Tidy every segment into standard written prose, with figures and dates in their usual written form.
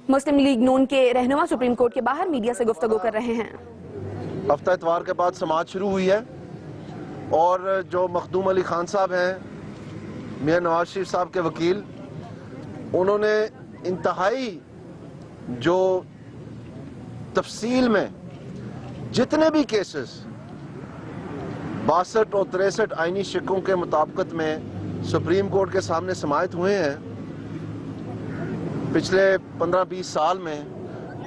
مسلم league نون کے رہنما supreme court کے باہر میڈیا سے گفتگو کر رہے ہیں۔ ہفتہ اتوار کے بعد سماعت شروع ہوئی ہے اور جو مخدوم علی خان صاحب ہیں، میاں نواز شریف صاحب کے وکیل، انہوں نے انتہائی جو تفصیل میں جتنے بھی کیسز 62 اور 63 آئینی شقوں کے مطابقت میں سپریم کورٹ کے سامنے سماعت ہوئے ہیں پچھلے 15-20 سال میں،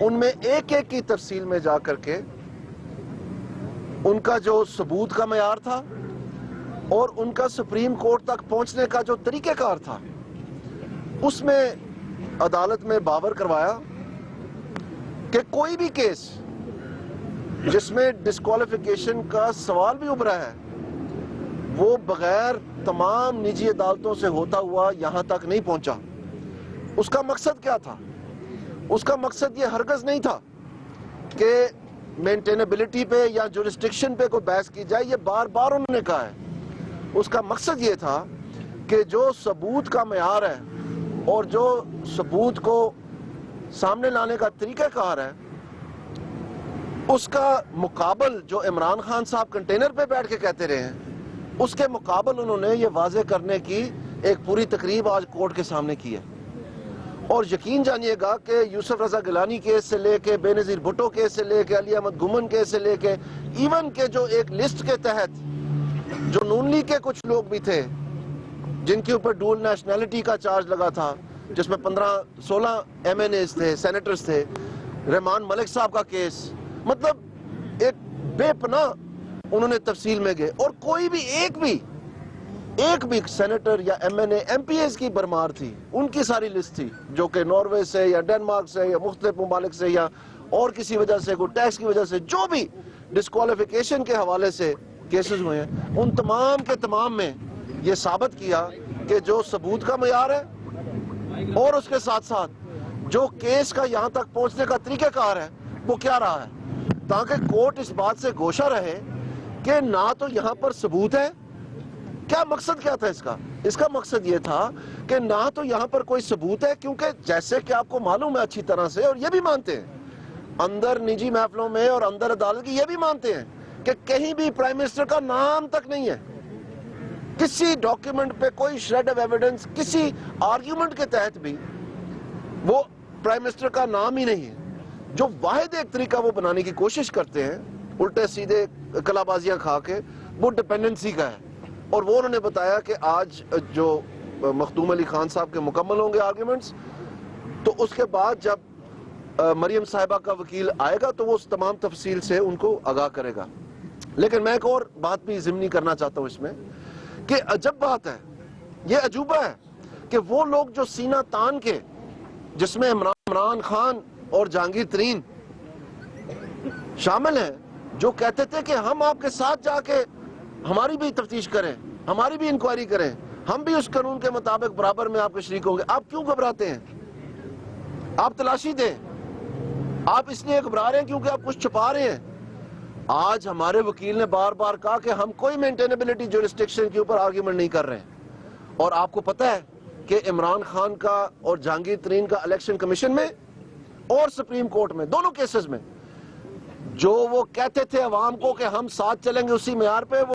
ان میں ایک ایک کی تفصیل میں جا کر کے ان کا جو ثبوت کا معیار تھا اور ان کا سپریم کورٹ تک پہنچنے کا جو طریقہ کار تھا، اس میں عدالت میں باور کروایا کہ کوئی بھی کیس جس میں ڈسکوالیفیکیشن کا سوال بھی ابھرا ہے وہ بغیر تمام نجی عدالتوں سے ہوتا ہوا یہاں تک نہیں پہنچا۔ اس کا مقصد کیا تھا؟ اس کا مقصد یہ ہرگز نہیں تھا کہ مینٹینیبلٹی پہ یا جورسڈکشن پہ کوئی بحث کی جائے، یہ بار بار انہوں نے کہا ہے۔ اس کا مقصد یہ تھا کہ جو ثبوت کا معیار ہے اور جو ثبوت کو سامنے لانے کا طریقہ کار ہے، اس کا مقابل جو عمران خان صاحب کنٹینر پہ بیٹھ کے کہتے رہے ہیں، اس کے مقابل انہوں نے یہ واضح کرنے کی ایک پوری تقریب آج کورٹ کے سامنے کی ہے۔ اور یقین جانیے گا کہ یوسف رضا گیلانی کیس سے لے کے بے نظیر بھٹو کیس سے لے کے علی احمد گمن کیس سے لے کے ایون کے جو ایک لسٹ کے تحت جو نون لیگ کے کچھ لوگ بھی تھے جن کے اوپر ڈول نیشنلٹی کا چارج لگا تھا، جس میں 15-16 ایم این ایز تھے، سینیٹرز تھے، رحمان ملک صاحب کا کیس، مطلب ایک بے پناہ انہوں نے تفصیل میں گئے، اور کوئی بھی ایک بھی سینیٹر یا M N A M P As کی برمار تھی، ان کی ساری لسٹ تھی جو کہ ناروے سے یا ڈنمارک سے یا مختلف ممالک سے یا اور کسی وجہ سے، کوئی ٹیکس کی وجہ سے، جو بھی ڈسکوالیفیکیشن کے حوالے سے کیسز ہوئے ہیں، ان تمام کے تمام میں یہ ثابت کیا کہ جو ثبوت کا معیار ہے اور اس کے ساتھ ساتھ جو کیس کا یہاں تک پہنچنے کا طریقہ کار ہے وہ کیا رہا ہے، تاکہ کورٹ اس بات سے گوشہ رہے کہ نہ تو یہاں پر ثبوت ہے۔ کیا مقصد کیا تھا اس کا؟ اس کا مقصد یہ تھا کہ نہ تو یہاں پر کوئی ثبوت ہے، کیونکہ جیسے کہ آپ کو معلوم ہے اچھی طرح سے، اور یہ بھی مانتے ہیں اندر نجی محفلوں میں اور اندر عدالت کی، یہ بھی مانتے ہیں کہ کہیں بھی پرائم منسٹر کا نام تک نہیں ہے، کسی ڈاکیومنٹ پہ کوئی شریڈ آف ایویڈنس، کسی آرگیومنٹ کے تحت بھی وہ پرائم منسٹر کا نام ہی نہیں ہے۔ جو واحد ایک طریقہ وہ بنانے کی کوشش کرتے ہیں الٹے سیدھے کلا بازیاں کھا کے، وہ ڈیپینڈنسی کا ہے، اور وہ انہوں نے بتایا کہ آج جو مخدوم علی خان صاحب کے مکمل ہوں گے آرگیومنٹس، تو اس کے بعد جب مریم صاحبہ کا وکیل آئے گا تو وہ اس تمام تفصیل سے ان کو آگاہ کرے گا۔ لیکن میں ایک اور بات بھی ضمنی کرنا چاہتا ہوں اس میں، کہ عجب بات ہے، یہ عجوبہ ہے کہ وہ لوگ جو سینہ تان کے، جس میں عمران خان اور جہانگیر ترین شامل ہیں، جو کہتے تھے کہ ہم آپ کے ساتھ جا کے ہماری بھی تفتیش کریں، ہماری بھی انکوائری کریں، ہم بھی اس قانون کے مطابق برابر میں آپ کے شریک ہوں گے، آپ کیوں گھبراتے ہیں؟ آپ تلاشی دیں، آپ اس لیے گھبرا رہے ہیں کیونکہ آپ کچھ چھپا رہے ہیں۔ آج ہمارے وکیل نے بار بار کہا کہ ہم کوئی مینٹینیبلٹی جورسڈکشن کے اوپر آرگیومنٹ نہیں کر رہے ہیں، اور آپ کو پتہ ہے کہ عمران خان کا اور جہانگیر ترین کا الیکشن کمیشن میں اور سپریم کورٹ میں، دونوں کیسز میں، جو وہ کہتے تھے عوام کو کہ ہم ساتھ چلیں گے اسی معیار پہ، وہ